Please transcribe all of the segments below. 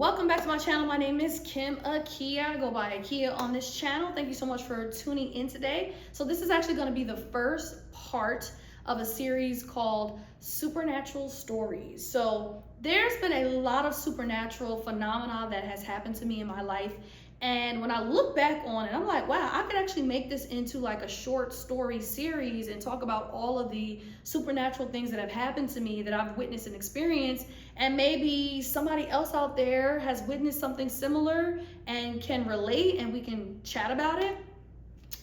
Welcome back to my channel. My name is Kim Akia. I go by Akia on this channel. Thank you so much for tuning in today. So this is actually going to be the first part of a series called Supernatural Stories. So there's been a lot of supernatural phenomena that has happened to me in my life. And when I look back on it, I'm like, wow, I could actually make this into like a short story series and talk about all of the supernatural things that have happened to me that I've witnessed and experienced. And maybe somebody else out there has witnessed something similar and can relate, and we can chat about it.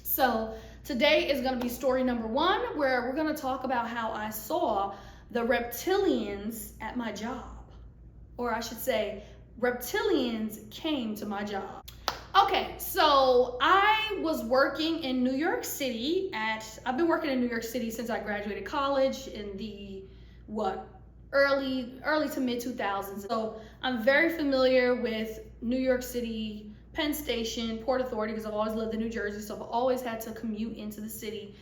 So today is going to be story number 1, where we're going to talk about how I saw the reptilians at my job. Or I should say, reptilians came to my job. Okay, so I was working in New York City I've been working in New York City since I graduated college in the, early to mid 2000s. So I'm very familiar with New York City, Penn Station, Port Authority, because I've always lived in New Jersey, so I've always had to commute into the city.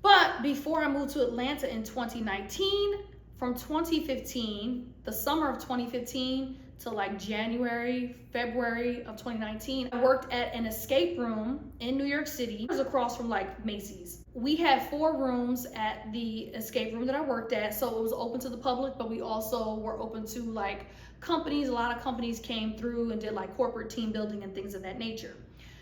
But before I moved to Atlanta in 2019, from 2015, the summer of 2015, to like January, February of 2019, I worked at an escape room in New York City. It was across from like Macy's. We had 4 rooms at the escape room that I worked at, so it was open to the public, but we also were open to like companies. A lot of companies came through and did like corporate team building and things of that nature.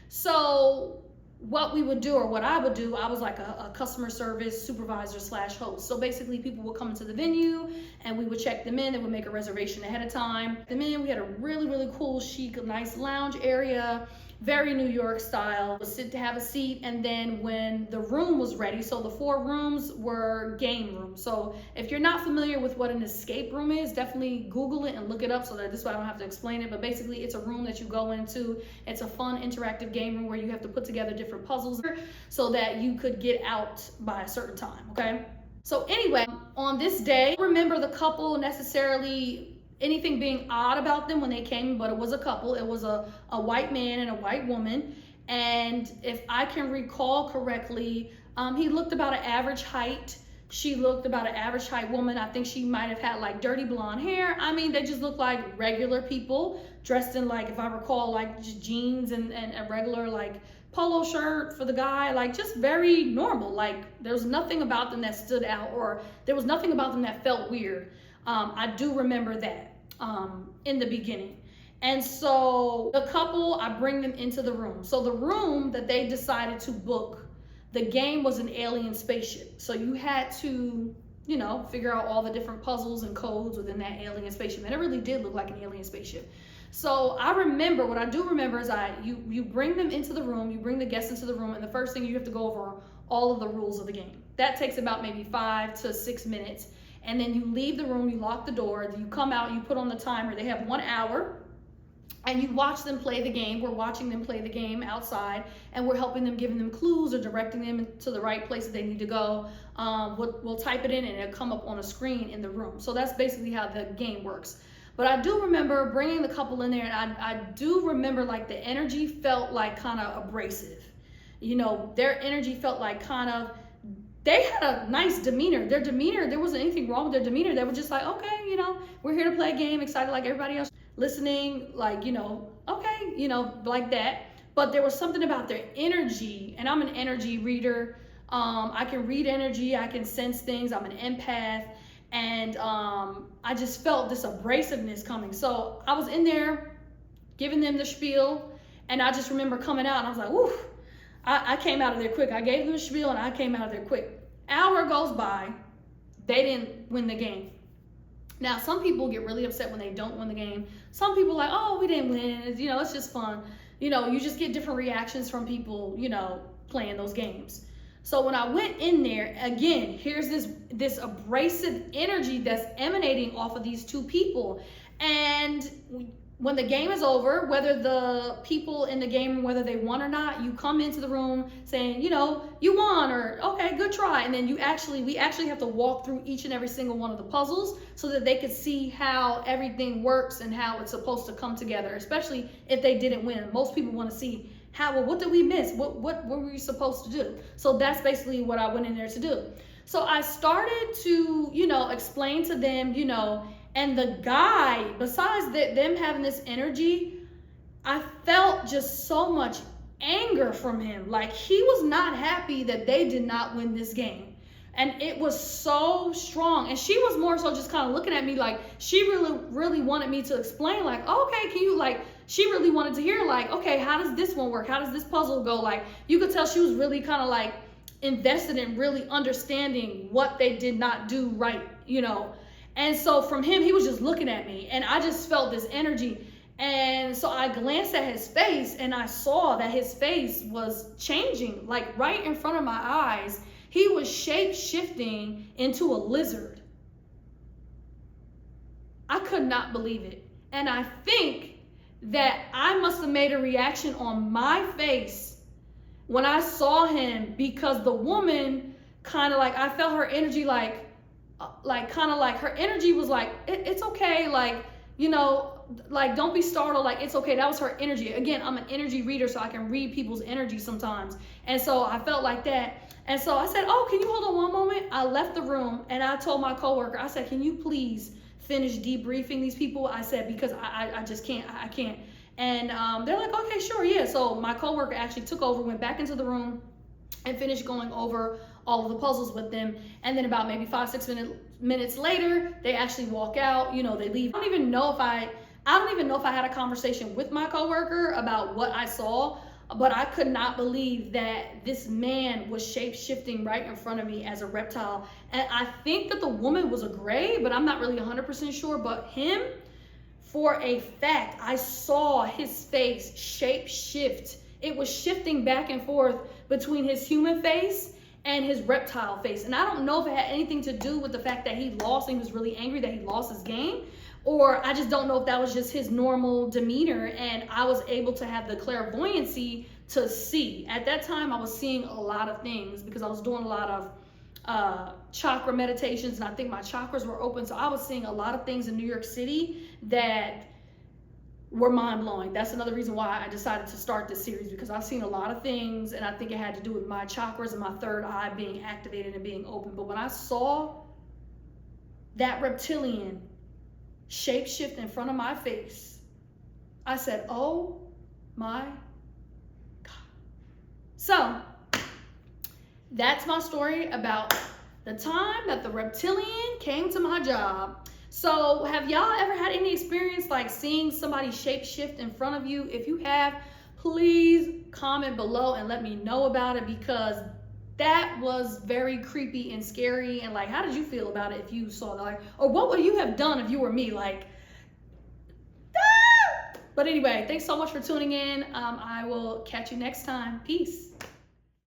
So what we would do, or what I would do, I was like a customer service supervisor / host. So basically people would come into the venue and we would check them in. They would make a reservation ahead of time. We had a really cool, chic, nice lounge area, very New York style. We'd sit to have a seat, and then when the room was ready, so the 4 rooms were game rooms. So if you're not familiar with what an escape room is, definitely Google it and look it up, so that this way I don't have to explain it. But basically it's a room that you go into. It's a fun interactive game room where you have to put together different puzzles so that you could get out by a certain time, okay? So anyway, on this day, I don't remember the couple necessarily anything being odd about them when they came, but it was a couple. It was a white man and a white woman. And if I can recall correctly, he looked about an average height. She looked about an average height woman. I think she might have had like dirty blonde hair. I mean, they just looked like regular people dressed in, like, if I recall, like just jeans and a regular like polo shirt for the guy, like just very normal. Like there was nothing about them that stood out, or there was nothing about them that felt weird. I do remember that in the beginning. And so the couple, I bring them into the room. So the room that they decided to book, the game was an alien spaceship. So you had to, figure out all the different puzzles and codes within that alien spaceship. And it really did look like an alien spaceship. So I remember, what I do remember is you bring them into the room, you bring the guests into the room, and the first thing you have to go over are all of the rules of the game. That takes about maybe 5 to 6 minutes. And then you leave the room, you lock the door, you come out, you put on the timer. They have 1 hour, and you watch them play the game. We're watching them play the game outside, and we're helping them, giving them clues or directing them to the right place that they need to go. We'll type it in and it'll come up on a screen in the room. So that's basically how the game works. But I do remember bringing the couple in there, and I do remember like the energy felt like kind of abrasive. Their energy felt like kind of, they had a nice demeanor. Their demeanor, there wasn't anything wrong with their demeanor. They were just like, okay, we're here to play a game, excited like everybody else, listening, like, okay, like that. But there was something about their energy, and I'm an energy reader. I can read energy, I can sense things, I'm an empath, and I just felt this abrasiveness coming. So I was in there giving them the spiel, and I just remember coming out, and I was like, whew. I came out of there quick. I gave them a spiel and I came out of there quick. Hour goes by, they didn't win the game. Now, some people get really upset when they don't win the game. Some people are like, oh, we didn't win. It's just fun. You just get different reactions from people, playing those games. So when I went in there, again, here's this abrasive energy that's emanating off of these 2 people. And when the game is over, whether the people in the game, whether they won or not, you come into the room saying, you won, or okay, good try. And then we actually have to walk through each and every single one of the puzzles so that they could see how everything works and how it's supposed to come together, especially if they didn't win. Most people want to see what did we miss? What were we supposed to do? So that's basically what I went in there to do. So I started to, explain to them, And the guy, besides them having this energy, I felt just so much anger from him. Like, he was not happy that they did not win this game. And it was so strong. And she was more so just kind of looking at me like she really wanted me to explain, like, okay, can you, like, she really wanted to hear, like, okay, how does this one work? How does this puzzle go? Like, you could tell she was really kind of like invested in really understanding what they did not do right, you know. And so from him, he was just looking at me, and I just felt this energy. And so I glanced at his face, and I saw that his face was changing, like right in front of my eyes. He was shape-shifting into a lizard. I could not believe it. And I think that I must have made a reaction on my face when I saw him, because the woman kind of like, I felt her energy like kind of like her energy was like, it's okay, like, you know, like, don't be startled, like, it's okay. That was her energy. Again, I'm an energy reader, so I can read people's energy sometimes. And so I felt like that. And so I said, oh, can you hold on one moment? I left the room, and I told my coworker, I said, can you please finish debriefing these people? I said, because I just can't, I can't. And they're like, okay, sure, yeah. So my coworker actually took over, went back into the room, and finished going over all of the puzzles with them. And then about maybe 5-6 minutes later, they actually walk out, you know, they leave. I don't even know if I had a conversation with my coworker about what I saw, but I could not believe that this man was shape-shifting right in front of me as a reptile. And I think that the woman was a gray, but I'm not really 100% sure. But him, for a fact, I saw his face shape-shift. It was shifting back and forth between his human face and his reptile face. And I don't know if it had anything to do with the fact that he lost and he was really angry that he lost his game, or I just don't know if that was just his normal demeanor. And I was able to have the clairvoyancy to see. At that time, I was seeing a lot of things because I was doing a lot of chakra meditations, and I think my chakras were open. So I was seeing a lot of things in New York City that were mind-blowing. That's another reason why I decided to start this series, because I've seen a lot of things, and I think it had to do with my chakras and my third eye being activated and being open. But when I saw that reptilian shape-shift in front of my face, I said, oh my God. So that's my story about the time that the reptilian came to my job. So have y'all ever had any experience like seeing somebody shape shift in front of you? If you have, please comment below and let me know about it, because that was very creepy and scary. And like, how did you feel about it if you saw that? Like, or what would you have done if you were me? Like, ah! But anyway, thanks so much for tuning in. I will catch you next time. Peace.